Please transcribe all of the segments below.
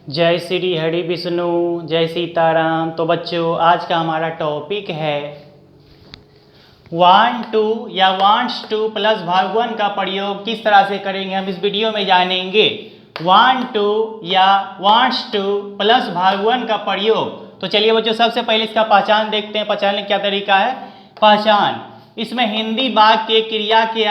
जय श्री हरि विष्णु, जय सीताराम। तो बच्चों, आज का हमारा टॉपिक है वांट टू या वांट्स टू प्लस भाग वन का प्रयोग किस तरह से करेंगे, हम इस वीडियो में जानेंगे। वांट टू या वांट्स टू प्लस भाग वन का प्रयोग। तो चलिए बच्चों, सबसे पहले इसका पहचान देखते हैं। पहचानने का क्या तरीका है। पहचान, इसमें हिंदी वाक्य के क्रिया के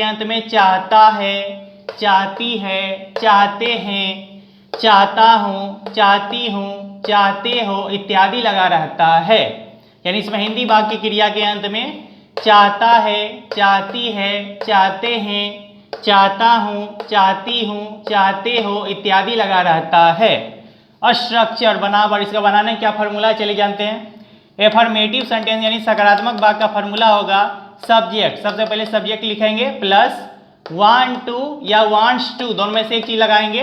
अंत में चाहता है, चाहती है, चाहते हैं, चाहता हूँ, चाहती हूँ, चाहते हो इत्यादि लगा रहता है। यानी इसमें हिंदी वाक्य क्रिया के अंत में चाहता है, चाहती है, चाहते हैं, चाहता हूँ, चाहती हूँ, चाहते हो इत्यादि लगा रहता है। स्ट्रक्चर बनावट, इसका बनाने क्या फॉर्मूला चले जानते हैं। एफर्मेटिव सेंटेंस यानी सकारात्मक वाक्य का फॉर्मूला होगा सब्जेक्ट। सबसे पहले सब्जेक्ट लिखेंगे प्लस वांट टू या वांट्स टू, दोनों में से एक चीज लगाएंगे।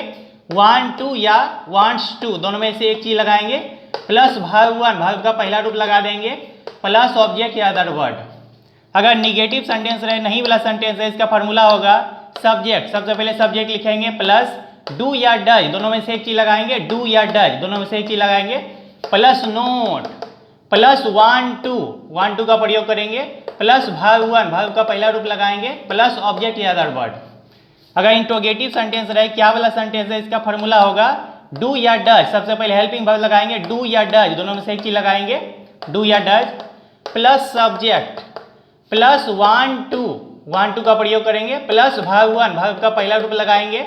वांट टू या वांट्स टू, दोनों में से एक चीज लगाएंगे। प्लस भाग वन, भाग का पहला रूप लगा देंगे, प्लस ऑब्जेक्ट या अदर वर्ड। अगर निगेटिव सेंटेंस रहे, नहीं वाला सेंटेंस है, इसका फॉर्मूला होगा सब्जेक्ट। सबसे पहले सब्जेक्ट लिखेंगे प्लस डू या डज, दोनों में से एक चीज लगाएंगे। डू या डज, दोनों में से एक चीज लगाएंगे। Plus note, plus want to का प्रयोग करेंगे। प्लस भाग वन, भाग का पहला रूप लगाएंगे। प्लस ऑब्जेक्ट या अदर वर्ड। अगर इंट्रोगेटिव सेंटेंस रहे, क्या वाला सेंटेंस है, इसका फॉर्मूला होगा डू या डज। सबसे पहले हेल्पिंग वर्ब लगाएंगे, डू या डज, दोनों में से एक चीज लगाएंगे। डू या does plus subject plus want to का प्रयोग करेंगे। प्लस भाग वन, भाग का पहला रूप लगाएंगे।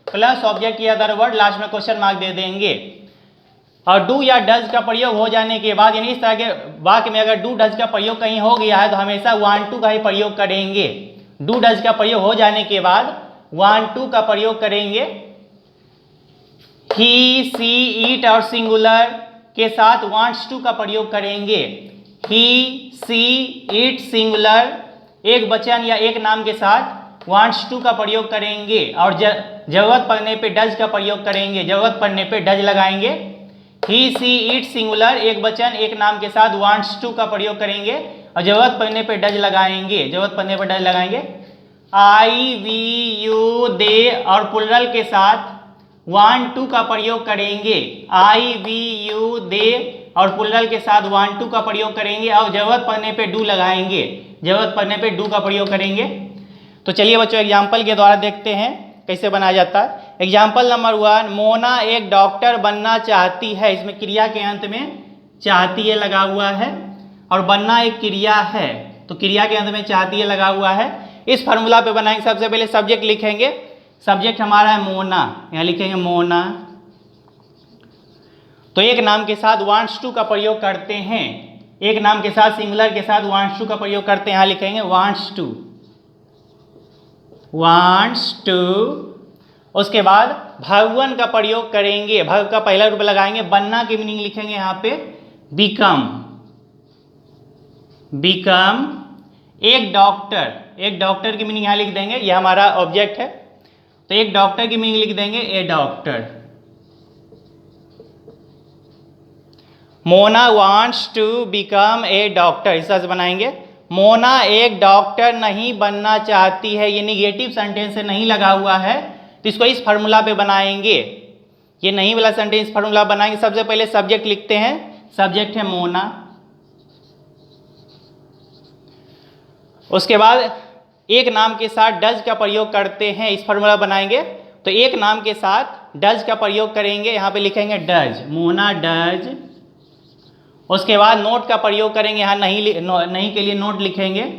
प्लस ऑब्जेक्ट या अदर वर्ड, लास्ट में क्वेश्चन मार्क दे देंगे। और डू या डज का प्रयोग हो जाने के बाद, यानी इस तरह के वाक्य में अगर डू डज का प्रयोग कहीं हो गया है तो हमेशा वांट टू का ही प्रयोग करेंगे। डू डज का प्रयोग हो जाने के बाद वांट टू का प्रयोग करेंगे। ही, सी, इट और सिंगुलर के साथ वांट्स टू का प्रयोग करेंगे। ही, सी, इट सिंगुलर एक वचन या एक नाम के साथ वांट्स टू का प्रयोग करेंगे। और जरूरत पड़ने पे डज का प्रयोग करेंगे। जरूरत पड़ने पे डज लगाएंगे। ही, सी, इट सिंगुलर एक वचन एक नाम के साथ वांट्स टू का प्रयोग करेंगे और जरूरत पड़ने पे डज लगाएंगे। जरूरत पड़ने पे डज लगाएंगे। आई, वी, यू, दे और प्लुरल के साथ वांट टू का प्रयोग करेंगे। आई, वी, यू, दे और प्लुरल के साथ वांट टू का प्रयोग करेंगे और जरूरत पड़ने पे डू लगाएंगे। जरूरत पड़ने पे डू का प्रयोग करेंगे। तो चलिए बच्चों, एग्जाम्पल के द्वारा देखते हैं कैसे बनाया जाता है। एग्जाम्पल नंबर 1, मोना एक डॉक्टर बनना चाहती है। इसमें क्रिया के अंत में चाहती है लगा हुआ है और बनना एक क्रिया है, तो क्रिया के अंत में चाहती है लगा हुआ है। इस फार्मूला पे बनाएंगे। सबसे पहले सब्जेक्ट लिखेंगे। सब्जेक्ट हमारा है मोना, यहाँ लिखेंगे मोना। तो एक नाम के साथ वांट्स टू का प्रयोग करते हैं। एक नाम के साथ सिंगुलर के साथ वांट्स टू का प्रयोग करते हैं। यहाँ लिखेंगे वांट्स टू, वांट्स टू। उसके बाद भाग वन का प्रयोग करेंगे। भाग का पहला रूप लगाएंगे। बनना की मीनिंग लिखेंगे यहाँ पे बिकम, बिकम एक डॉक्टर। एक डॉक्टर की मीनिंग यहाँ लिख देंगे, यह हमारा ऑब्जेक्ट है, तो एक डॉक्टर की मीनिंग लिख देंगे a doctor. Mona wants to become a doctor, इस तरह से बनाएंगे। मोना एक डॉक्टर नहीं बनना चाहती है, ये निगेटिव सेंटेंस से नहीं लगा हुआ है, तो इसको इस फार्मूला पे बनाएंगे। ये नहीं वाला सेंटेंस फार्मूला बनाएंगे। सबसे पहले सब्जेक्ट लिखते हैं। सब्जेक्ट है मोना। उसके बाद एक नाम के साथ डज का प्रयोग करते हैं। इस फार्मूला बनाएंगे तो एक नाम के साथ डज का प्रयोग करेंगे। यहाँ पे लिखेंगे डज, मोना डज। उसके बाद नोट का प्रयोग करेंगे। यहाँ नहीं के लिए नोट लिखेंगे।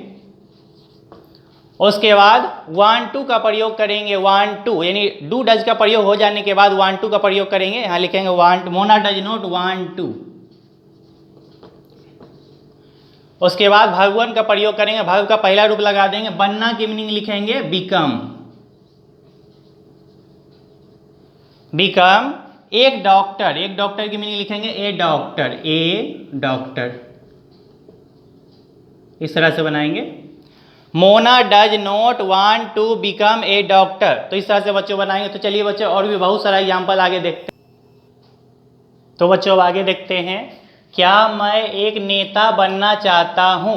उसके बाद वांट टू का प्रयोग करेंगे। वांट टू यानी डू डज का प्रयोग हो जाने के बाद वांट टू का प्रयोग करेंगे। यहाँ लिखेंगे want, Mona does not want to. उसके बाद भाग वन का प्रयोग करेंगे। भाग का पहला रूप लगा देंगे। बनना की मीनिंग लिखेंगे बिकम, बिकम एक डॉक्टर। एक डॉक्टर की मीनिंग लिखेंगे ए डॉक्टर, ए डॉक्टर। इस तरह से बनाएंगे। Mona does not want to become a doctor, तो इस तरह से बच्चों बनाएंगे। तो चलिए बच्चों, और भी बहुत सारा एग्जाम्पल आगे देखते हैं। तो बच्चों आगे देखते हैं। क्या मैं एक नेता बनना चाहता हूँ।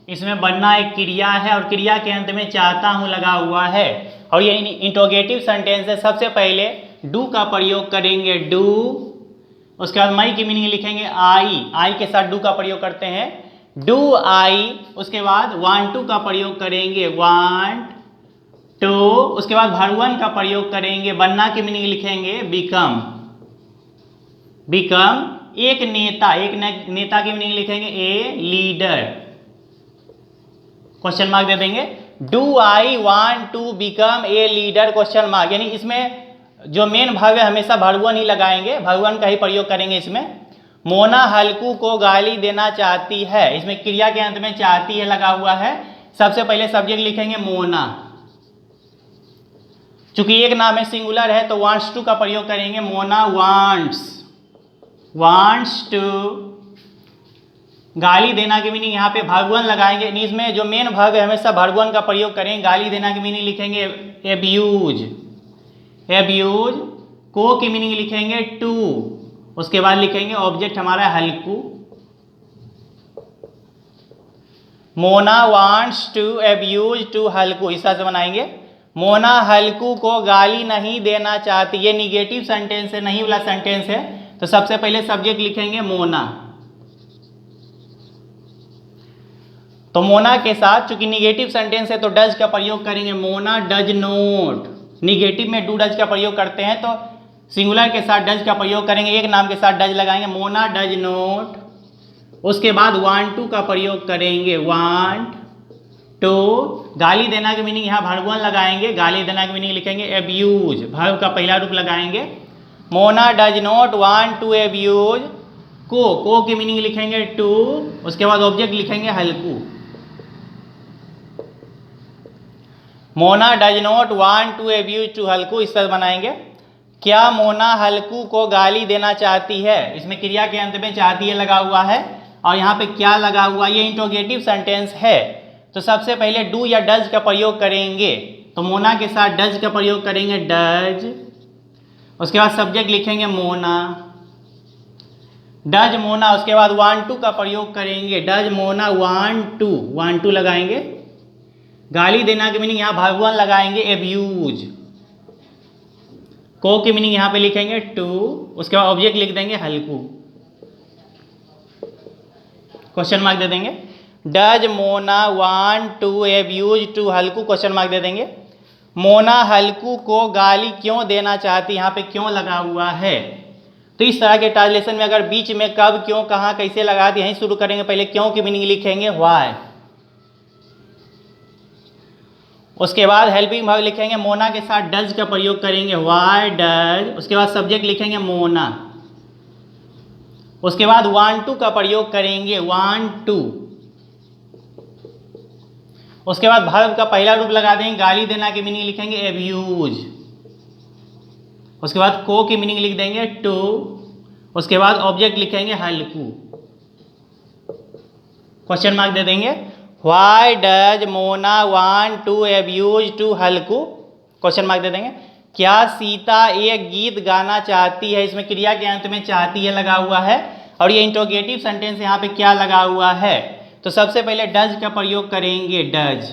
इसमें बनना एक क्रिया है और क्रिया के अंत में चाहता हूँ लगा हुआ है और ये इंट्रोगेटिव सेंटेंस है। सबसे पहले डू का प्रयोग करेंगे डू, उसके बाद मई की मीनिंग लिखेंगे आई के साथ डू का प्रयोग करते हैं डू आई, उसके बाद वांट टू का प्रयोग करेंगे वांट टू, उसके बाद वर्ब 1 का प्रयोग करेंगे, बनना की मीनिंग लिखेंगे बिकम, एक नेता की मीनिंग लिखेंगे ए लीडर, क्वेश्चन मार्क दे देंगे। Do I want to become a leader, question mark, यानी इसमें जो मेन भाव है हमेशा वर्ब 1 ही लगाएंगे, वर्ब 1 का ही प्रयोग करेंगे इसमें। मोना हल्कू को गाली देना चाहती है, इसमें क्रिया के अंत में चाहती है लगा हुआ है। सबसे पहले सब्जेक्ट लिखेंगे मोना, चूंकि एक नाम है सिंगुलर है तो वांट्स टू का प्रयोग करेंगे, मोना वांट्स टू, गाली देना की मीनिंग यहाँ पे वर्ब 1 लगाएंगे, इसमें जो मेन वर्ब है हमेशा वर्ब 1 का प्रयोग करेंगे। गाली देना की मीनिंग लिखेंगे एब्यूज, को की मीनिंग लिखेंगे टू, उसके बाद लिखेंगे ऑब्जेक्ट हमारा Halku. Mona wants to abuse to Halku, इस तरह से बनाएंगे। मोना हल्कू को गाली नहीं देना चाहती, ये निगेटिव सेंटेंस है, नहीं वाला सेंटेंस है, तो सबसे पहले सब्जेक्ट लिखेंगे मोना। तो मोना के साथ चूंकि निगेटिव सेंटेंस है तो डज का प्रयोग करेंगे, मोना डज नोट, निगेटिव में डू डज का प्रयोग करते हैं तो सिंगुलर के साथ डज का प्रयोग करेंगे, एक नाम के साथ डज लगाएंगे, मोना डज नोट। उसके बाद वांट टू का प्रयोग करेंगे, वांट टू। गाली देना की मीनिंग यहाँ वर्ब 1 लगाएंगे, गाली देना की मीनिंग लिखेंगे एब्यूज, वर्ब का पहला रूप लगाएंगे। Mona does not want to abuse, को की मीनिंग लिखेंगे टू, उसके बाद ऑब्जेक्ट लिखेंगे Halku. Mona does not want to abuse to Halku, इस तरह बनाएंगे। क्या मोना हल्कू को गाली देना चाहती है, इसमें क्रिया के अंत में चाहती है लगा हुआ है और यहाँ पे क्या लगा हुआ, ये इंट्रोगेटिव सेंटेंस है तो सबसे पहले डू या डज का प्रयोग करेंगे, तो मोना के साथ डज का प्रयोग करेंगे डज, उसके बाद सब्जेक्ट लिखेंगे मोना, डज मोना, उसके बाद वांट टू का प्रयोग करेंगे, डज मोना वांट टू लगाएंगे। गाली देना की मीनिंग यहाँ वर्ब 1 लगाएंगे एब्यूज, को की मीनिंग यहाँ पे लिखेंगे टू, उसके बाद ऑब्जेक्ट लिख देंगे हल्कू, क्वेश्चन मार्क दे देंगे। Does Mona want to abuse to Halku, question mark दे देंगे। मोना हल्कू को गाली क्यों देना चाहती, यहाँ पे क्यों लगा हुआ है, तो इस तरह के ट्रांसलेशन में अगर बीच में कब क्यों कहाँ कैसे लगा दी, यहीं शुरू करेंगे, पहले क्यों की मीनिंग लिखेंगे व्हाई, उसके बाद हेल्पिंग वर्ब लिखेंगे, मोना के साथ डज का प्रयोग करेंगे, व्हाई डज, उसके बाद सब्जेक्ट लिखेंगे मोना, उसके बाद वांट टू का प्रयोग करेंगे, वांट टू, उसके बाद वर्ब का पहला रूप लगा देंगे, गाली देना की मीनिंग लिखेंगे एब्यूज, उसके बाद को की मीनिंग लिख देंगे टू, उसके बाद ऑब्जेक्ट लिखेंगे हल्कू, क्वेश्चन मार्क दे देंगे। Why does Mona want to abuse to Halku, question mark दे देंगे। क्या सीता एक गीत गाना चाहती है, इसमें क्रिया के अंत में चाहती है लगा हुआ है और ये इंट्रोगेटिव सेंटेंस यहाँ पे क्या लगा हुआ है, तो सबसे पहले डज का प्रयोग करेंगे डज,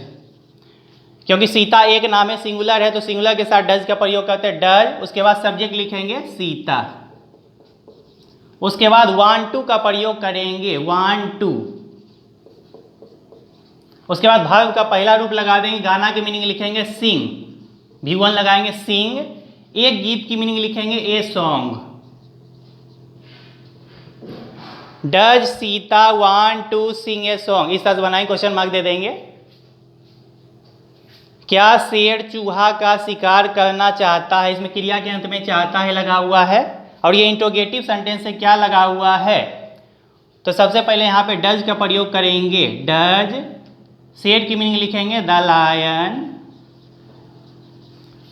क्योंकि सीता एक नाम है सिंगुलर है तो सिंगुलर के साथ डज का प्रयोग करते हैं डज, उसके बाद सब्जेक्ट लिखेंगे सीता, उसके बाद वांट टू का प्रयोग करेंगे वांट टू, उसके बाद वर्ब का पहला रूप लगा देंगे, गाना की मीनिंग लिखेंगे सिंग, V1 लगाएंगे सिंग, एक गीत की मीनिंग लिखेंगे a song. Does Sita want to sing a song, इस तरह से बनाएंगे, क्वेश्चन मार्क दे देंगे। क्या शेर चूहा का शिकार करना चाहता है, इसमें क्रिया के अंत में चाहता है लगा हुआ है और ये इंट्रोगेटिव सेंटेंस से क्या लगा हुआ है, तो सबसे पहले यहाँ पे डज का प्रयोग करेंगे डज, शेर की मीनिंग लिखेंगे द लायन,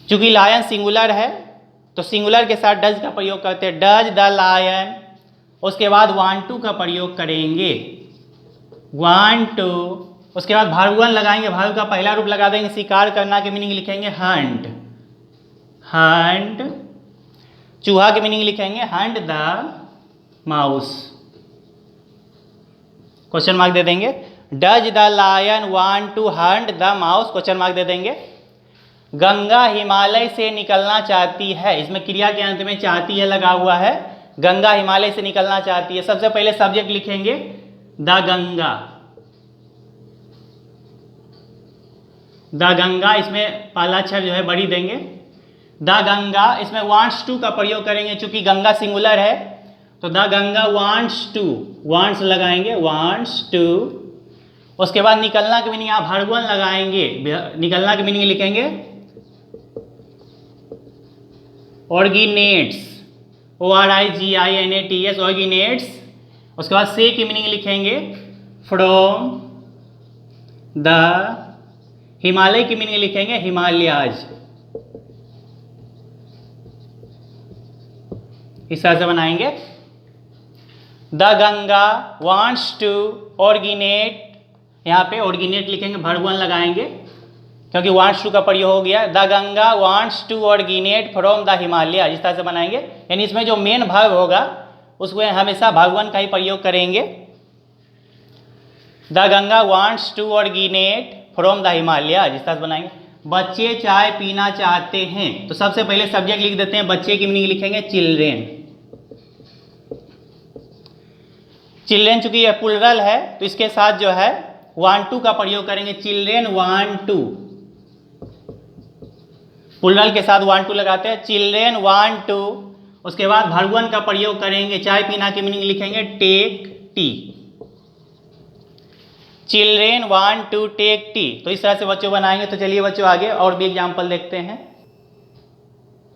चूंकि लायन सिंगुलर है तो सिंगुलर के साथ डज का प्रयोग करते हैं डज द लायन, उसके बाद वांट टू का प्रयोग करेंगे वांट टू, उसके बाद वर्ब 1 लगाएंगे, वर्ब का पहला रूप लगा देंगे, शिकार करना की मीनिंग लिखेंगे हंट, चूहा की मीनिंग लिखेंगे hunt the mouse, question mark दे देंगे। Does the lion want to hunt the mouse, question mark दे देंगे। गंगा हिमालय से निकलना चाहती है, इसमें क्रिया के अंत में चाहती है लगा हुआ है। गंगा हिमालय से निकलना चाहती है। सबसे पहले सब्जेक्ट लिखेंगे द गंगा। द गंगा, इसमें पहला अक्षर जो है बड़ी देंगे। द गंगा, इसमें वांट्स टू का प्रयोग करेंगे, चूंकि गंगा सिंगुलर है तो the Ganga wants to, wants लगाएंगे, वांट्स टू। उसके बाद निकलना की मीनिंग आप भरवन लगाएंगे। निकलना की मीनिंग लिखेंगे ऑर्गेनेट्स, ORIGINATS, ऑर्गेनेट्स। उसके बाद से की मीनिंग लिखेंगे फ्रॉम द, हिमालय की मीनिंग लिखेंगे हिमालयाज। इस तरह से बनाएंगे। द गंगा वांट्स टू ऑर्गेनेट, यहाँ पे ऑर्गेनेट लिखेंगे, भरवन लगाएंगे क्योंकि वांट्स टू का प्रयोग हो गया। The Ganga wants to originate from the Himalaya, इस तरह से बनाएंगे। यानी इसमें जो मेन भाग होगा उसमें हमेशा भगवान का ही प्रयोग करेंगे। The Ganga wants to originate from the Himalaya, इस तरह से बनाएंगे। बच्चे चाय पीना चाहते हैं, तो सबसे पहले सब्जेक्ट लिख देते हैं। बच्चे की मीनिंग लिखेंगे चिल्ड्रेन। चिल्ड्रेन चूंकि यह प्लुरल है तो इसके साथ जो है वांट टू का प्रयोग करेंगे। चिल्ड्रेन वांट टू, प्लुरल के साथ वांट टू लगाते हैं। Children want to. उसके बाद भरवन का प्रयोग करेंगे। चाय पीना की मीनिंग लिखेंगे take tea. Children want to take tea. तो इस तरह से बच्चों बनाएंगे। तो चलिए बच्चों आगे और भी एग्जाम्पल देखते हैं।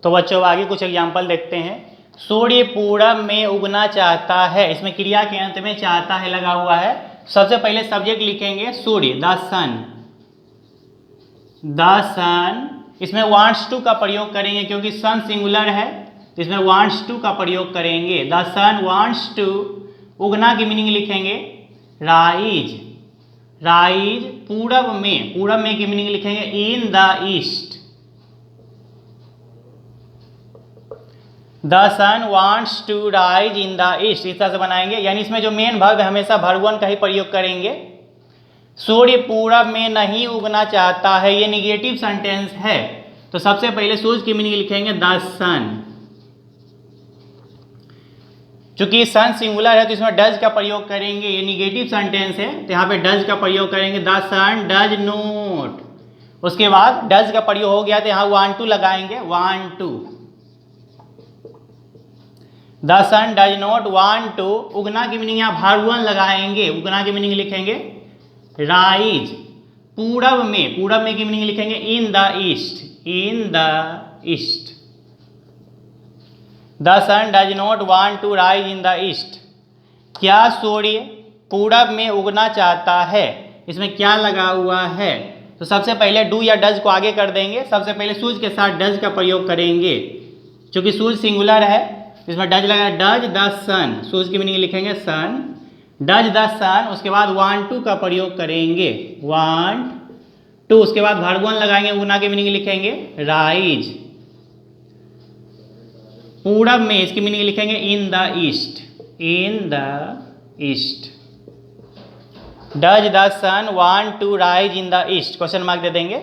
तो बच्चों आगे कुछ एग्जाम्पल देखते हैं। सूर्य पूरब में उगना चाहता है, इसमें क्रिया के अंत में चाहता है लगा हुआ है। सबसे पहले सब्जेक्ट लिखेंगे सूर्य, द सन। द सन, इसमें वांट्स टू का प्रयोग करेंगे क्योंकि सन सिंगुलर है, तो इसमें वांट्स टू का प्रयोग करेंगे। The sun wants to. उगना की मीनिंग लिखेंगे राइज। राइज पूरब में, पूरब में की मीनिंग लिखेंगे in the east. The sun wants to rise in the east, इस तरह से बनाएंगे। यानी इसमें जो मेन वर्ब है हमेशा भरवन का ही प्रयोग करेंगे। सूर्य पूरब में नहीं उगना चाहता है, ये निगेटिव सेंटेंस है, तो सबसे पहले सूर्य की मीनिंग लिखेंगे द सन। चूंकि सन सिंगुलर है तो इसमें डज का प्रयोग करेंगे। ये निगेटिव सेंटेंस है तो यहाँ पे डज का प्रयोग करेंगे। The sun does not. उसके बाद डज का प्रयोग हो गया तो यहाँ वांट टू लगाएंगे, want to. The sun does not want to. उगना की मीनिंग यहाँ भरवन लगाएंगे। उगना की मीनिंग लिखेंगे राइज पूरब में। पूरब में की मीनिंग लिखेंगे in the east, in the east. The sun does not want to rise in the east. क्या सूर्य पूरब में उगना चाहता है, इसमें क्या लगा हुआ है, तो सबसे पहले डू या डज को आगे कर देंगे। सबसे पहले सूर्य के साथ डज का प्रयोग करेंगे। चूंकि सूर्य सिंगुलर है इसमें डज लगा, डज द सन। सूर्य की मीनिंग लिखेंगे सन, डज द सन। उसके बाद वांट टू का प्रयोग करेंगे, वांट टू। उसके बाद भरवन लगाएंगे। उगना की मीनिंग लिखेंगे राइज पूरब में, इसकी मीनिंग लिखेंगे in the east, in the east. Does the sun want to rise in the east, question mark दे देंगे।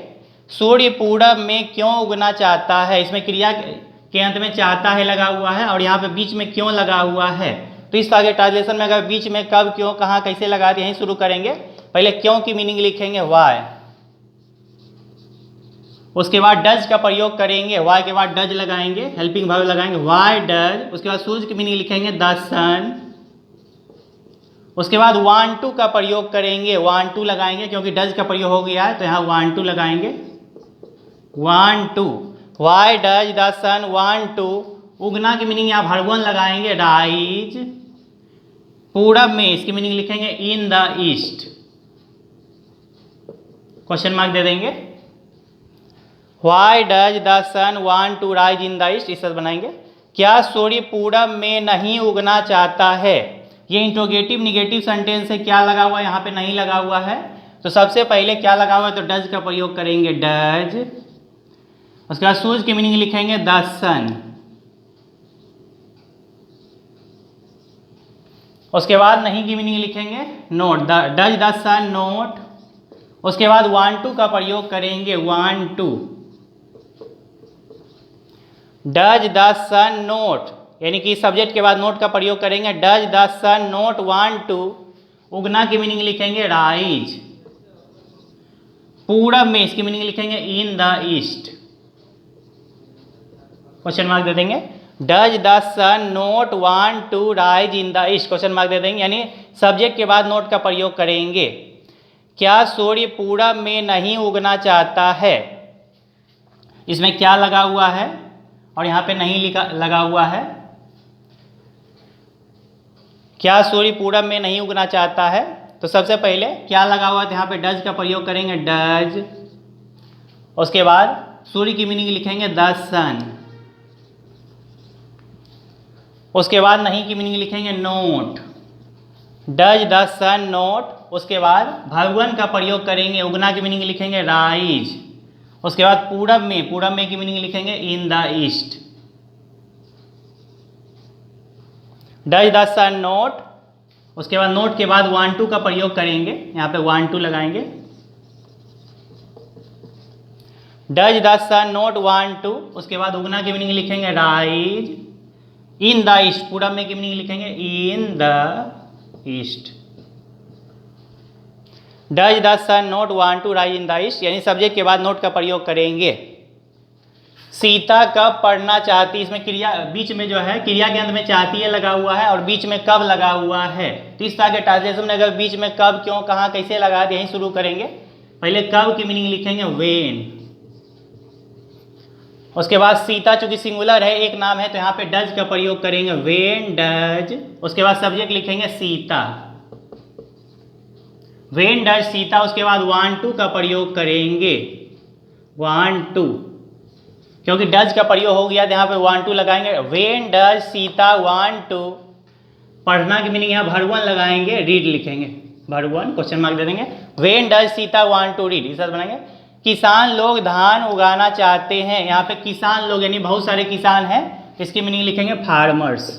सूर्य पूरब में क्यों उगना चाहता है, इसमें क्रिया के अंत में चाहता है लगा हुआ है और यहाँ पे बीच में क्यों लगा हुआ है। तो इस आगे ट्रांसलेशन में अगर बीच में कब, क्यों, कहाँ, कैसे लगा दिए, यहीं शुरू करेंगे। पहले क्यों की मीनिंग लिखेंगे वाई। उसके बाद डज का प्रयोग करेंगे। वाई के बाद डज लगाएंगे, हेल्पिंग वर्ब लगाएंगे, वाई डज। उसके बाद सूर्य की मीनिंग लिखेंगे द सन। उसके बाद वांट टू का प्रयोग करेंगे, वांट टू लगाएंगे क्योंकि डज का प्रयोग हो गया है तो यहाँ वांट टू लगाएंगे, want to. Why does the sun want to. उगना की मीनिंग यहाँ भरवन लगाएंगे राइज पूरब में, इसकी मीनिंग लिखेंगे in the east. Question mark दे देंगे। Why does the sun want to rise in the east, इस तरह बनाएंगे। क्या सूर्य पूरब में नहीं उगना चाहता है, ये इंट्रोगेटिव निगेटिव सेंटेंस है। क्या लगा हुआ है, यहाँ पे नहीं लगा हुआ है, तो सबसे पहले क्या लगा हुआ है तो डज का प्रयोग करेंगे, डज। उसके बाद सूर्य की मीनिंग लिखेंगे द सन। उसके बाद नहीं की मीनिंग लिखेंगे not, does the sun not. उसके बाद वांट टू का प्रयोग करेंगे, want to. Does the sun not, यानी कि सब्जेक्ट के बाद नोट का प्रयोग करेंगे। Does the sun not want to, उगना की मीनिंग लिखेंगे राइज। पूरब में, इसकी मीनिंग लिखेंगे in the east. Question mark दे देंगे। Does the sun not want to rise in the east, question mark दे देंगे, यानी सब्जेक्ट के बाद नोट का प्रयोग करेंगे। क्या सूर्य पूरब में नहीं उगना चाहता है, इसमें क्या लगा हुआ है और यहाँ पे नहीं लिखा लगा हुआ है। क्या सूर्य पूरब में नहीं उगना चाहता है, तो सबसे पहले क्या लगा हुआ है, तो यहाँ पे डज का प्रयोग करेंगे डज। उसके बाद सूर्य की मीनिंग लिखेंगे द सन। उसके बाद नहीं की मीनिंग लिखेंगे not. Does the sun not. उसके बाद भगवन का प्रयोग करेंगे, उगना की मीनिंग लिखेंगे राइज। उसके बाद पूरब में, पूरब में की मीनिंग लिखेंगे in the east. Does the sun not. उसके बाद नोट के बाद वांट टू का प्रयोग करेंगे, यहाँ पे वांट टू लगाएंगे। Does the sun not want to. उसके बाद उगना की मीनिंग लिखेंगे राइज इन द ईस्ट। पूरब में की मीनिंग लिखेंगे in the east. Does the sun not want to rise in the east, यानी सब्जेक्ट के बाद नोट का प्रयोग करेंगे। सीता कब पढ़ना चाहती, इसमें क्रिया बीच में जो है, क्रिया के अंत में चाहती है लगा हुआ है और बीच में कब लगा हुआ है। तो इस तरह के ट्रांसलेशन में अगर बीच में कब, क्यों, कहाँ, कैसे लगा दे, यहीं शुरू करेंगे। पहले कब की मीनिंग लिखेंगे वेन। उसके बाद सीता चूंकि सिंगुलर है, एक नाम है, तो यहाँ पे डज का प्रयोग करेंगे वेन डज। उसके बाद सब्जेक्ट लिखेंगे सीता, वेन डज सीता। उसके बाद वांट टू का प्रयोग करेंगे वांट टू, क्योंकि डज का प्रयोग हो गया तो यहाँ पे वांट टू लगाएंगे। When does Sita want to. पढ़ना की मीनिंग यहाँ भरवन लगाएंगे, रीड लिखेंगे भरवन, क्वेश्चन मार्क दे देंगे। When does Sita want to read, इस तरह बनाएंगे। किसान लोग धान उगाना चाहते हैं, यहाँ पे किसान लोग यानी बहुत सारे किसान हैं, इसकी मीनिंग लिखेंगे फार्मर्स।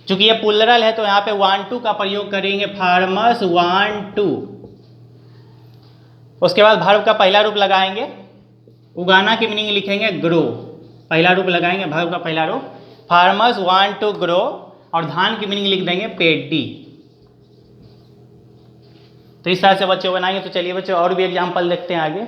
चूंकि ये प्लुरल है तो यहाँ पे वांट टू का प्रयोग करेंगे फार्मर्स वांट टू। उसके बाद वर्ब का पहला रूप लगाएंगे, उगाना की मीनिंग लिखेंगे ग्रो, पहला रूप लगाएंगे वर्ब का पहला रूप। फार्मर्स वांट टू ग्रो, और धान की मीनिंग लिख देंगे पेडी। तो इस तरह से बच्चों बनाएंगे। तो चलिए बच्चों और भी एग्जाम्पल देखते हैं आगे।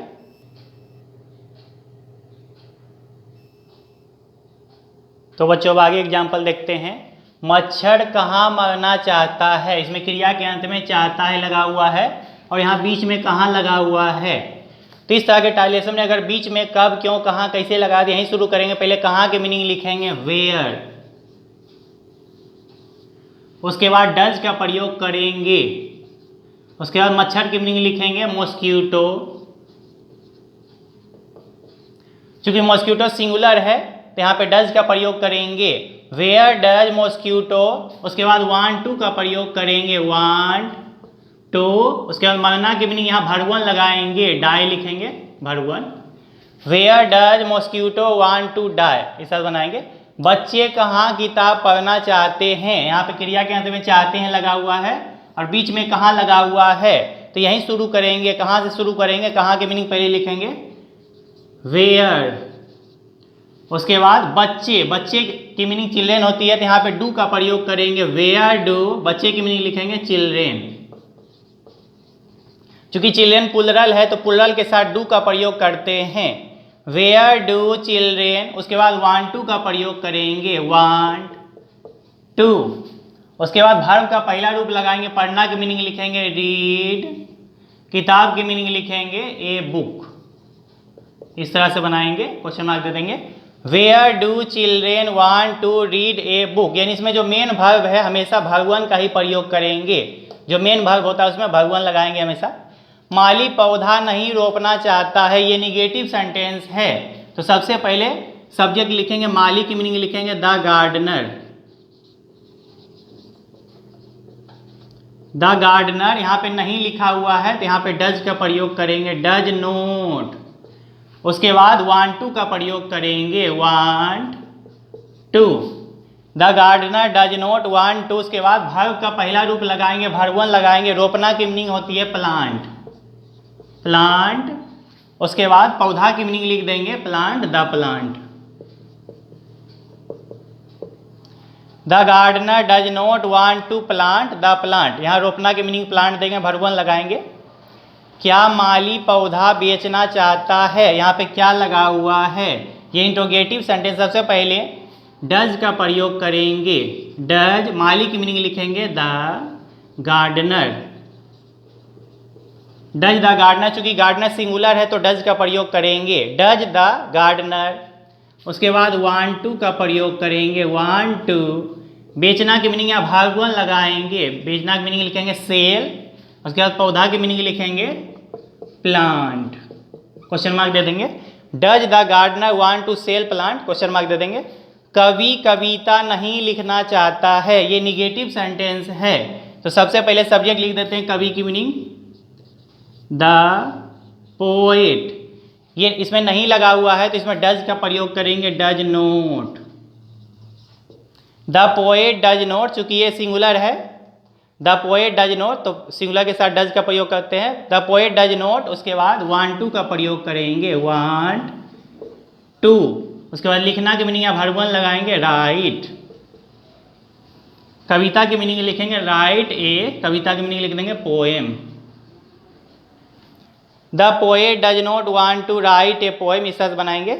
तो बच्चों अब आगे एग्जाम्पल देखते हैं। मच्छर कहाँ मरना चाहता है, इसमें क्रिया के अंत में चाहता है लगा हुआ है और यहाँ बीच में कहाँ लगा हुआ है। तो इस तरह के ट्रांसलेशन में अगर बीच में कब, क्यों, कहाँ, कैसे लगा दे, यहीं शुरू करेंगे। पहले कहाँ के मीनिंग लिखेंगे वेयर। उसके बाद डज का प्रयोग करेंगे। उसके बाद मच्छर की मीनिंग लिखेंगे मॉस्क्यूटो, चूंकि मॉस्क्यूटो सिंगुलर है तो यहाँ पे डज का प्रयोग करेंगे वेयर डज मॉस्क्यूटो। उसके बाद वांट टू का प्रयोग करेंगे वांट टू। उसके बाद मरना की मीनिंग यहाँ भरवन लगाएंगे, डाई लिखेंगे verb one. Where does mosquito want to die, इस तरह बनाएंगे। बच्चे कहाँ किताब पढ़ना चाहते हैं, यहाँ पे क्रिया के अंत में चाहते हैं लगा हुआ है और बीच में कहाँ लगा हुआ है, तो यहीं शुरू करेंगे। कहाँ से शुरू करेंगे, कहाँ की मीनिंग पहले लिखेंगे वेयर। उसके बाद बच्चे, बच्चे की मीनिंग चिल्ड्रेन होती है तो यहाँ पे डू का प्रयोग करेंगे वेयर डू, बच्चे की मीनिंग लिखेंगे चिल्ड्रेन। चूंकि चिल्ड्रेन प्लुरल है तो प्लुरल के साथ डू का प्रयोग करते हैं, वेयर डू चिल्ड्रेन। उसके बाद वांट टू का प्रयोग करेंगे वांट टू। उसके बाद वर्ब का पहला रूप लगाएंगे, पढ़ना की मीनिंग लिखेंगे रीड, किताब की मीनिंग लिखेंगे ए बुक। इस तरह से बनाएंगे, क्वेश्चन मार्क दे देंगे। Where do children want to read a book, यानी इसमें जो मेन वर्ब है हमेशा भगवन का ही प्रयोग करेंगे। जो मेन वर्ब होता है उसमें भगवन लगाएंगे हमेशा। माली पौधा नहीं रोपना चाहता है, ये निगेटिव सेंटेंस है तो सबसे पहले सब्जेक्ट लिखेंगे, माली की मीनिंग लिखेंगे द गार्डनर। द गार्डनर यहाँ पे नहीं लिखा हुआ है तो यहाँ पे डज का प्रयोग करेंगे डज नोट। उसके बाद वांट टू का प्रयोग करेंगे want to. The gardener does not want to. उसके बाद वर्ब का पहला रूप लगाएंगे, भरवन लगाएंगे। रोपना की मीनिंग होती है प्लांट, प्लांट। उसके बाद पौधा की मीनिंग लिख देंगे plant, the plant. The gardener does not want to plant the plant, यहाँ रोपना की मीनिंग प्लांट देंगे, वर्ब वन लगाएंगे। क्या माली पौधा बेचना चाहता है, यहाँ पे क्या लगा हुआ है, ये इंट्रोगेटिव सेंटेंस। सबसे पहले डज का प्रयोग करेंगे, डज माली की मीनिंग लिखेंगे the gardener, does the gardener, चूंकि गार्डनर सिंगुलर है तो डज का प्रयोग करेंगे, डज द गार्डनर। उसके बाद वांट टू का प्रयोग करेंगे, वांट टू। बेचना की मीनिंग यहाँ वर्ब वन लगाएंगे, बेचना की मीनिंग लिखेंगे सेल। उसके बाद पौधा की मीनिंग लिखेंगे प्लांट, क्वेश्चन मार्क दे देंगे। Does the gardener want to sell plant, question mark दे देंगे। कवि कविता नहीं लिखना चाहता है, ये निगेटिव सेंटेंस है, तो सबसे पहले सब्जेक्ट लिख देते हैं, कवि की मीनिंग द पोएट। ये इसमें नहीं लगा हुआ है तो इसमें डज का प्रयोग करेंगे, does note. The poet does note, चूंकि ये सिंगुलर है, द पोएट डज नोट, तो सिंगुलर के साथ डज का प्रयोग करते हैं, द पोएट डज नोट। उसके बाद वांट टू का प्रयोग करेंगे, वांट टू। उसके बाद लिखना की मीनिंग वर्ब वन लगाएंगे, राइट। कविता की मीनिंग लिखेंगे राइट ए, कविता की मीनिंग लिख देंगे poem. The poet does not want to write a poem, इस तरह बनाएंगे।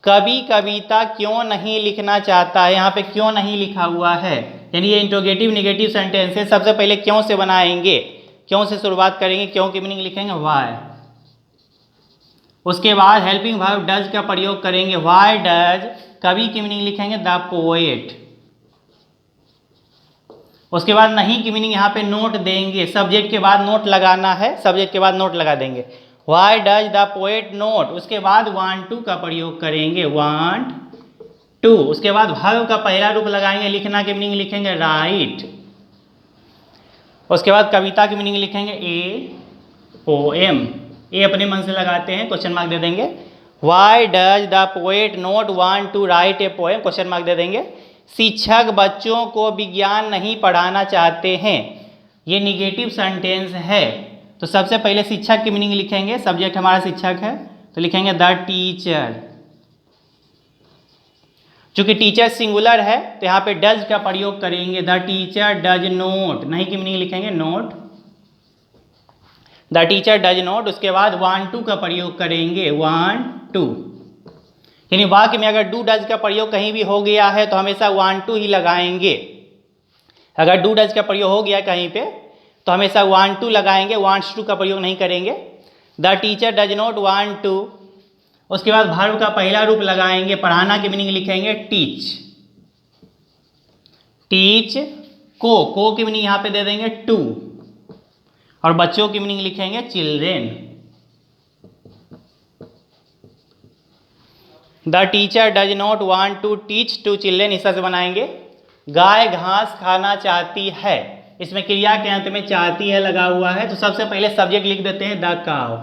कवि कविता क्यों नहीं लिखना चाहता है, यहाँ पे क्यों नहीं लिखा हुआ है, यानी ये इंट्रोगेटिव निगेटिव सेंटेंस है। सबसे पहले क्यों से बनाएंगे, क्यों से शुरुआत करेंगे, क्यों की मीनिंग लिखेंगे व्हाई। उसके बाद हेल्पिंग वर्ब डज का प्रयोग करेंगे, व्हाई डज। कवि की मीनिंग लिखेंगे द पोएट। उसके बाद नहीं की मीनिंग यहाँ पे नोट देंगे, सब्जेक्ट के बाद नोट लगाना है, सब्जेक्ट के बाद नोट लगा देंगे, why does the poet note. उसके बाद वांट टू का प्रयोग करेंगे, वांट टू। उसके बाद वर्ब का पहला रूप लगाएंगे, लिखना की मीनिंग लिखेंगे राइट। उसके बाद कविता की मीनिंग लिखेंगे ए पोएम, ए अपने मन से लगाते हैं, क्वेश्चन मार्क दे देंगे। Why does the poet not want to write a poem, question mark दे देंगे। शिक्षक बच्चों को विज्ञान नहीं पढ़ाना चाहते हैं, ये निगेटिव सेंटेंस है, तो सबसे पहले शिक्षक की मीनिंग लिखेंगे, सब्जेक्ट हमारा शिक्षक है तो लिखेंगे द टीचर। चूंकि टीचर सिंगुलर है तो यहाँ पे डज का प्रयोग करेंगे, द टीचर डज नोट। नहीं की मीनिंग लिखेंगे note, the teacher does note. उसके बाद वांट टू का प्रयोग करेंगे, वांट टू। यानी वाक्य में अगर डू डज का प्रयोग कहीं भी हो गया है तो हमेशा वांट टू ही लगाएंगे। अगर डू डज का प्रयोग हो गया कहीं पे तो हमेशा वांट टू लगाएंगे, वांट्स टू का प्रयोग नहीं करेंगे। The teacher does not want to. उसके बाद वर्ब का पहला रूप लगाएंगे, पढ़ाना की मीनिंग लिखेंगे टीच। टीच को की मीनिंग यहाँ पे दे देंगे टू, और बच्चों की मीनिंग लिखेंगे children. The teacher does not want to teach to children, इस तरह से बनाएंगे। गाय घास खाना चाहती है, इसमें क्रिया के अंत में चाहती है लगा हुआ है, तो सबसे पहले सब्जेक्ट लिख देते हैं द काव।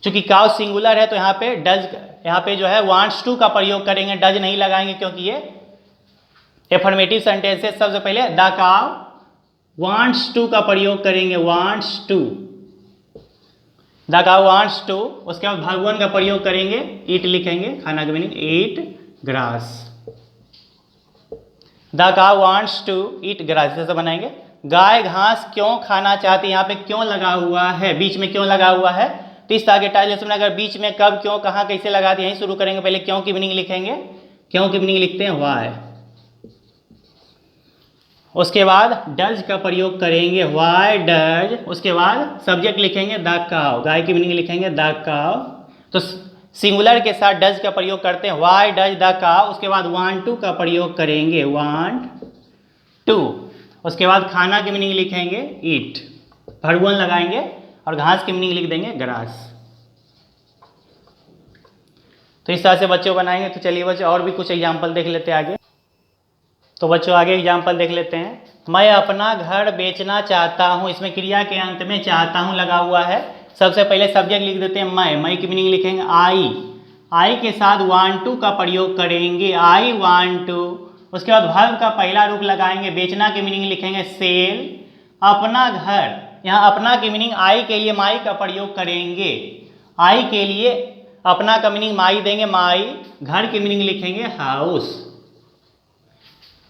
चूंकि काव सिंगुलर है तो यहाँ पे डज, यहाँ पे जो है वांट्स टू का प्रयोग करेंगे, डज नहीं लगाएंगे क्योंकि ये एफर्मेटिव सेंटेंस है। सबसे पहले द काव वांट्स टू का प्रयोग करेंगे, वांट्स टू, द काव वांट्स टू। उसके बाद भगवान का प्रयोग करेंगे, ईट लिखेंगे, खाना का मीनिंग ईट ग्रास। द काव वांट्स टू ईट ग्रास, जैसे बनाएंगे। गाय घास क्यों खाना चाहती है, यहाँ पे क्यों लगा हुआ है, बीच में क्यों लगा हुआ है, तो इस तरह के टाइल्स में अगर बीच में कब क्यों कहाँ कैसे लगा दिए, यहीं शुरू करेंगे। पहले क्यों की मीनिंग लिखेंगे, क्यों की मीनिंग लिखते हैं व्हाई। उसके बाद डज का प्रयोग करेंगे, व्हाई डज। उसके बाद सब्जेक्ट लिखेंगे द काव, गाय की मीनिंग लिखेंगे द काव, तो सिंगुलर के साथ डज का प्रयोग करते हैं, व्हाई डज द काव। उसके बाद वांट टू का प्रयोग करेंगे, वांट टू। उसके बाद खाना की मीनिंग लिखेंगे ईट, वर्ब वन लगाएंगे, और घास की मीनिंग लिख देंगे ग्रास। तो इस तरह से बच्चों बनाएंगे। तो चलिए बच्चों और भी कुछ एग्जाम्पल देख लेते हैं आगे। तो बच्चों आगे एग्जाम्पल देख लेते हैं। मैं अपना घर बेचना चाहता हूँ, इसमें क्रिया के अंत में चाहता हूँ लगा हुआ है। सबसे पहले सब्जेक्ट लिख देते हैं मैं की मीनिंग लिखेंगे आई के साथ वांट टू का प्रयोग करेंगे, आई वांट टू। उसके बाद वर्ब का पहला रूप लगाएंगे, बेचना की मीनिंग लिखेंगे सेल। अपना घर, यहाँ अपना की मीनिंग आई के लिए माई का प्रयोग करेंगे। आई के लिए अपना का मीनिंग माई देंगे, माई। घर की मीनिंग लिखेंगे house.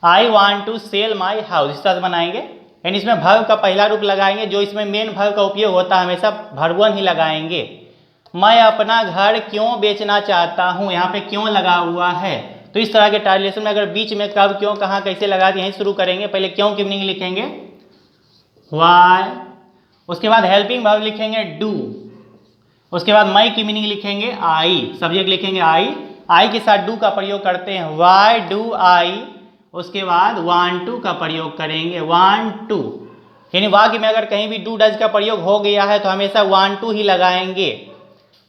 I want to sell my house, इस तरह से बनाएंगे। यानी इसमें वर्ब का पहला रूप लगाएंगे, जो इसमें मेन वर्ब का उपयोग होता है हमेशा वर्ब वन ही लगाएंगे। मैं अपना घर क्यों बेचना चाहता हूँ, यहाँ पे क्यों लगा हुआ है। तो इस तरह के ट्रांसलेशन में अगर बीच में कब, क्यों, कहाँ, कैसे लगा दिए, यहीं शुरू करेंगे। पहले क्यों की मीनिंग लिखेंगे वाई, उसके बाद हेल्पिंग वर्ब लिखेंगे डू, उसके बाद मैं की मीनिंग लिखेंगे आई, सब्जेक्ट लिखेंगे आई। आई के साथ डू का प्रयोग करते हैं, वाई डू आई। उसके बाद वांट टू का प्रयोग करेंगे, वांट टू। यानी वाक्य में अगर कहीं भी डू डज का प्रयोग हो गया है तो हमेशा वांट टू ही लगाएंगे।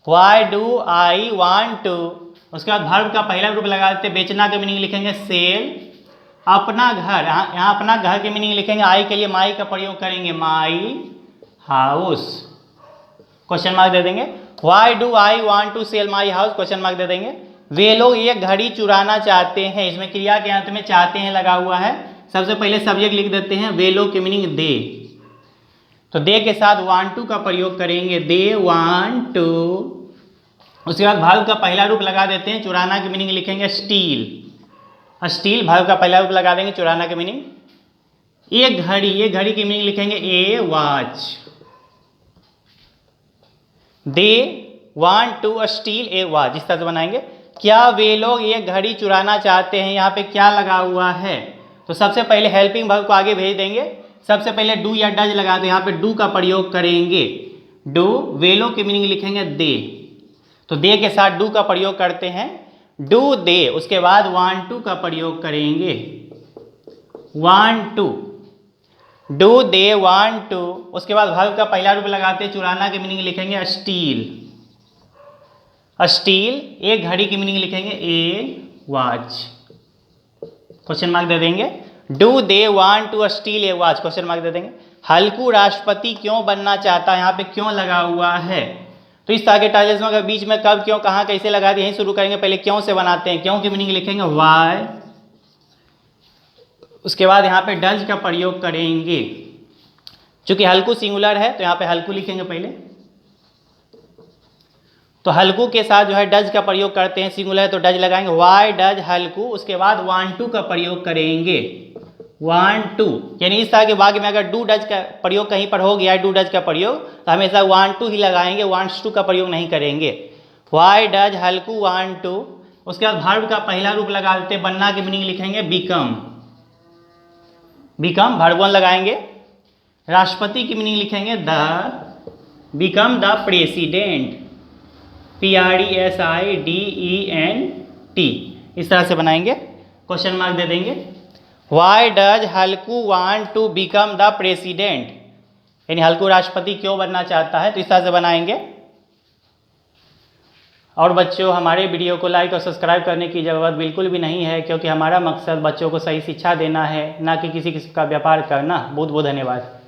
Why do I want to. उसके बाद वर्ब का पहला रूप लगा देते, बेचना के मीनिंग लिखेंगे सेल। अपना घर, यहाँ अपना घर के मीनिंग लिखेंगे, आई के लिए माई का प्रयोग करेंगे, माई हाउस। क्वेश्चन मार्क दे देंगे। Why do I want to sell my house, question mark दे देंगे। वे लोग एक घड़ी चुराना चाहते हैं, इसमें क्रिया के अंत में चाहते हैं लगा हुआ है। सबसे पहले सब्जेक्ट लिख देते हैं, वे लोग की मीनिंग दे। तो दे के साथ वांट टू का प्रयोग करेंगे, दे वांट टू। उसके बाद वर्ब का पहला रूप लगा देते हैं, चुराना की मीनिंग लिखेंगे स्टील। स्टील वर्ब का पहला रूप लगा देंगे, चुराना की मीनिंग। एक घड़ी, एक घड़ी की मीनिंग लिखेंगे a watch. They want to steal a watch, इस तरह से बनाएंगे। क्या वे लोग एक घड़ी चुराना चाहते हैं, यहाँ पे क्या लगा हुआ है। तो सबसे पहले हेल्पिंग वर्ब को आगे भेज देंगे। सबसे पहले डू या डज लगा दो, यहाँ पे डू का प्रयोग करेंगे, डू। वे लोग की मीनिंग लिखेंगे दे, तो दे के साथ डू का प्रयोग करते हैं, डू दे। उसके बाद वांट टू का प्रयोग करेंगे, want to, do they want to. उसके बाद वर्ब का पहला रूप लगाते हैं, चुराना की मीनिंग लिखेंगे स्टील। स्टील, एक घड़ी की मीनिंग लिखेंगे ए वॉच, क्वेश्चन मार्क दे देंगे। Do they want to steal a watch, question mark दे देंगे। हल्कू राष्ट्रपति क्यों बनना चाहता है, यहाँ पे क्यों लगा हुआ है। तो इस तरह के ट्रांसलेशन में बीच में कब, क्यों, कहाँ, कैसे लगा दिए, यहीं शुरू करेंगे। पहले क्यों से बनाते हैं, क्यों की मीनिंग लिखेंगे वाई। उसके बाद यहाँ पे डज का प्रयोग करेंगे, चूंकि हल्कू सिंगुलर है तो यहाँ पे हल्कू लिखेंगे पहले। तो हल्कू के साथ जो है डज का प्रयोग करते हैं, सिंगुलर है तो डज लगाएंगे, वाई डज हल्कू। उसके बाद वांट टू का प्रयोग करेंगे, वांट टू। यानी इस तरह के वाक्य में अगर डू डज का प्रयोग कहीं पर हो गया है, डू डज का प्रयोग, तो हमेशा वांट टू ही लगाएंगे, वांट्स टू का प्रयोग नहीं करेंगे। Why does Halku want to. उसके बाद वर्ब का पहला रूप लगा देते, बनना की मीनिंग लिखेंगे बिकम। बिकम वर्ब वन लगाएंगे। राष्ट्रपति की मीनिंग लिखेंगे the, become the president, PRESIDENT, इस तरह से बनाएंगे। क्वेश्चन मार्क दे देंगे। Why does Halku want to become the president, यानी हल्कू राष्ट्रपति क्यों बनना चाहता है, तो इस तरह से बनाएंगे। और बच्चों, हमारे वीडियो को लाइक और सब्सक्राइब करने की ज़रूरत बिल्कुल भी नहीं है, क्योंकि हमारा मकसद बच्चों को सही शिक्षा देना है, ना कि किसी किस्म का व्यापार करना। बहुत बहुत धन्यवाद।